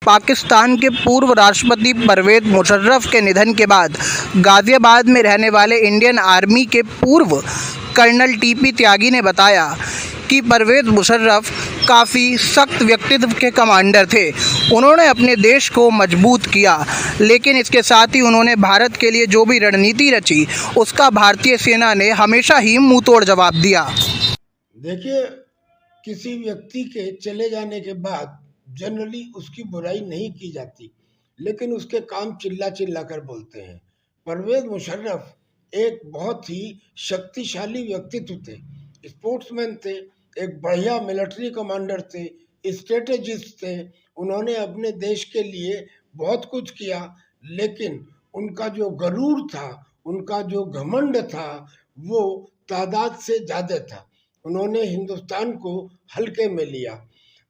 पाकिस्तान के पूर्व राष्ट्रपति परवेज़ मुशर्रफ के निधन के बाद गाज़ियाबाद में रहने वाले इंडियन आर्मी के पूर्व कर्नल टीपी त्यागी ने बताया कि परवेज़ मुशर्रफ काफ़ी सख्त व्यक्तित्व के कमांडर थे। उन्होंने अपने देश को मजबूत किया, लेकिन इसके साथ ही उन्होंने भारत के लिए जो भी रणनीति रची उसका भारतीय सेना ने हमेशा ही मुंहतोड़ जवाब दिया। देखिए, किसी व्यक्ति के चले जाने के बाद जनरली उसकी बुराई नहीं की जाती, लेकिन उसके काम चिल्ला चिल्ला कर बोलते हैं। परवेज़ मुशर्रफ एक बहुत ही शक्तिशाली व्यक्तित्व थे, स्पोर्ट्समैन थे, एक बढ़िया मिलिट्री कमांडर थे, स्ट्रेटेजिस्ट थे। उन्होंने अपने देश के लिए बहुत कुछ किया, लेकिन उनका जो गरूर था, उनका जो घमंड था, वो तादाद से ज़्यादा था। उन्होंने हिंदुस्तान को हल्के में लिया।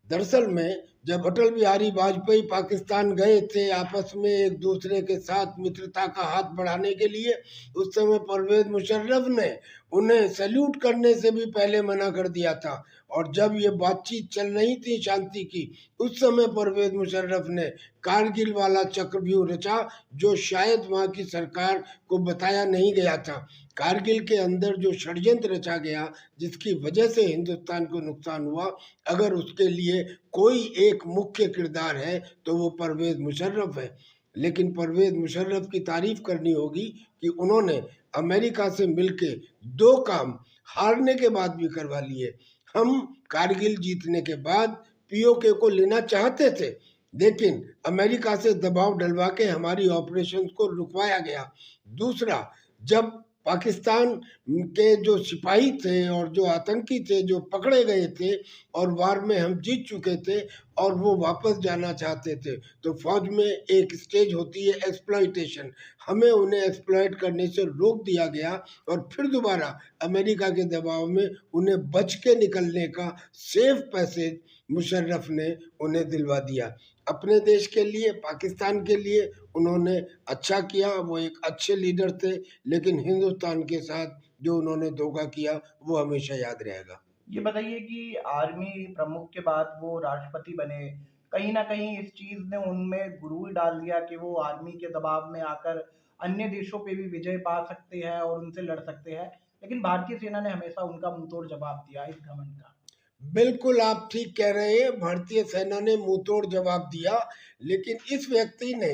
दरअसल में जब अटल बिहारी वाजपेयी पाकिस्तान गए थे आपस में एक दूसरे के साथ मित्रता का हाथ बढ़ाने के लिए, उस समय परवेज़ मुशर्रफ ने उन्हें सैल्यूट करने से भी पहले मना कर दिया था। और जब ये बातचीत चल रही थी शांति की, उस समय परवेज़ मुशर्रफ ने कारगिल वाला चक्रव्यूह रचा, जो शायद वहाँ की सरकार को बताया नहीं गया था। कारगिल के अंदर जो षड्यंत्र रचा गया, जिसकी वजह से हिंदुस्तान को नुकसान हुआ, अगर उसके लिए कोई एक मुख्य किरदार है तो वो परवेज़ मुशर्रफ है। लेकिन परवेज़ मुशर्रफ की तारीफ करनी होगी कि उन्होंने अमेरिका से मिलके 2 काम हारने के बाद भी करवा लिए। हम कारगिल जीतने के बाद पीओके को लेना चाहते थे, लेकिन अमेरिका से दबाव डलवा के हमारी ऑपरेशंस को रुकवाया गया। दूसरा, जब पाकिस्तान के जो सिपाही थे और जो आतंकी थे, जो पकड़े गए थे और वार में हम जीत चुके थे और वो वापस जाना चाहते थे, तो फौज में एक स्टेज होती है एक्सप्लॉइटेशन। हमें उन्हें एक्सप्लॉइट करने से रोक दिया गया और फिर दोबारा अमेरिका के दबाव में उन्हें बच के निकलने का सेफ पैसेज मुशर्रफ ने उन्हें दिलवा दिया। अपने देश के लिए, पाकिस्तान के लिए उन्होंने अच्छा किया, वो एक अच्छे लीडर थे, लेकिन हिंदुस्तान के साथ जो उन्होंने धोखा किया वो हमेशा याद रहेगा। ये बताइए कि आर्मी प्रमुख के बाद वो राष्ट्रपति बने, कहीं न कहीं इस चीज़ ने उनमें गुरूर डाल दिया कि वो आर्मी के दबाव में आकर अन्य देशों पे भी विजय पा सकते हैं और उनसे लड़ सकते हैं। लेकिन भारतीय सेना ने हमेशा उनका मुँहतोड़ जवाब दिया इस घमंड का। बिल्कुल आप ठीक कह रहे हैं, भारतीय सेना ने मुंहतोड़ जवाब दिया, लेकिन इस व्यक्ति ने,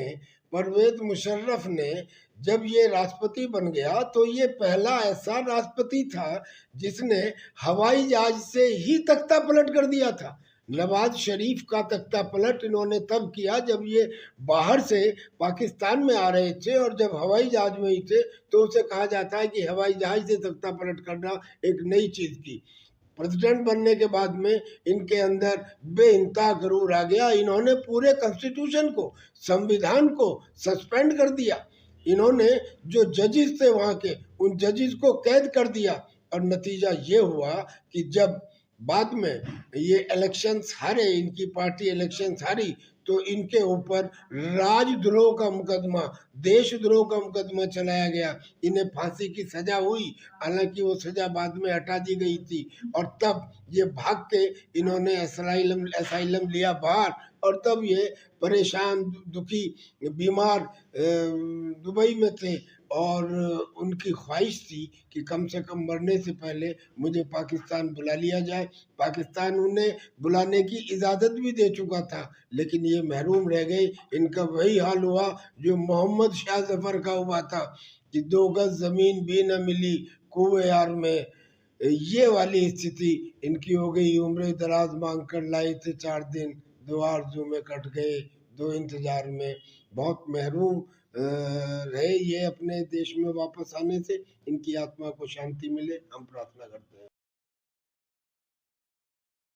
परवेज़ मुशर्रफ ने, जब ये राष्ट्रपति बन गया तो ये पहला ऐसा राष्ट्रपति था जिसने हवाई जहाज से ही तख्ता पलट कर दिया था। नवाज शरीफ का तख्ता पलट इन्होंने तब किया जब ये बाहर से पाकिस्तान में आ रहे थे, और जब हवाई जहाज में ही थे तो उसे कहा जाता है कि हवाई जहाज से तख्ता पलट करना एक नई चीज़ की। प्रेसिडेंट बनने के बाद में इनके अंदर बेइंतहा गरूर आ गया। इन्होंने पूरे कॉन्स्टिट्यूशन को, संविधान को सस्पेंड कर दिया। इन्होंने जो जजेस थे वहाँ के, उन जजेस को कैद कर दिया। और नतीजा ये हुआ कि जब बाद में ये इलेक्शंस हारे, इनकी पार्टी इलेक्शंस हारी, तो इनके ऊपर राजद्रोह का मुकदमा, देशद्रोह का मुकदमा चलाया गया। इन्हें फांसी की सजा हुई, हालांकि वो सजा बाद में हटा दी गई थी। और तब ये भाग के इन्होंने असाइलम लिया बाहर, और तब ये परेशान, दुखी, बीमार दुबई में थे, और उनकी ख्वाहिश थी कि कम से कम मरने से पहले मुझे पाकिस्तान बुला लिया जाए। पाकिस्तान उन्हें बुलाने की इजाज़त भी दे चुका था, लेकिन ये महरूम रह गए। इनका वही हाल हुआ जो मोहम्मद शाह जफ़र का हुआ था कि 2 गज ज़मीन भी न मिली कुएं यार में। ये वाली स्थिति इनकी हो गई। उम्र दराज मांग कर लाए थे 4 दिन, 2 आरज़ू में कट गए 2 इंतजार में। बहुत महरूम रहे ये अपने देश में वापस आने से। इनकी आत्मा को शांति मिले, हम प्रार्थना करते हैं।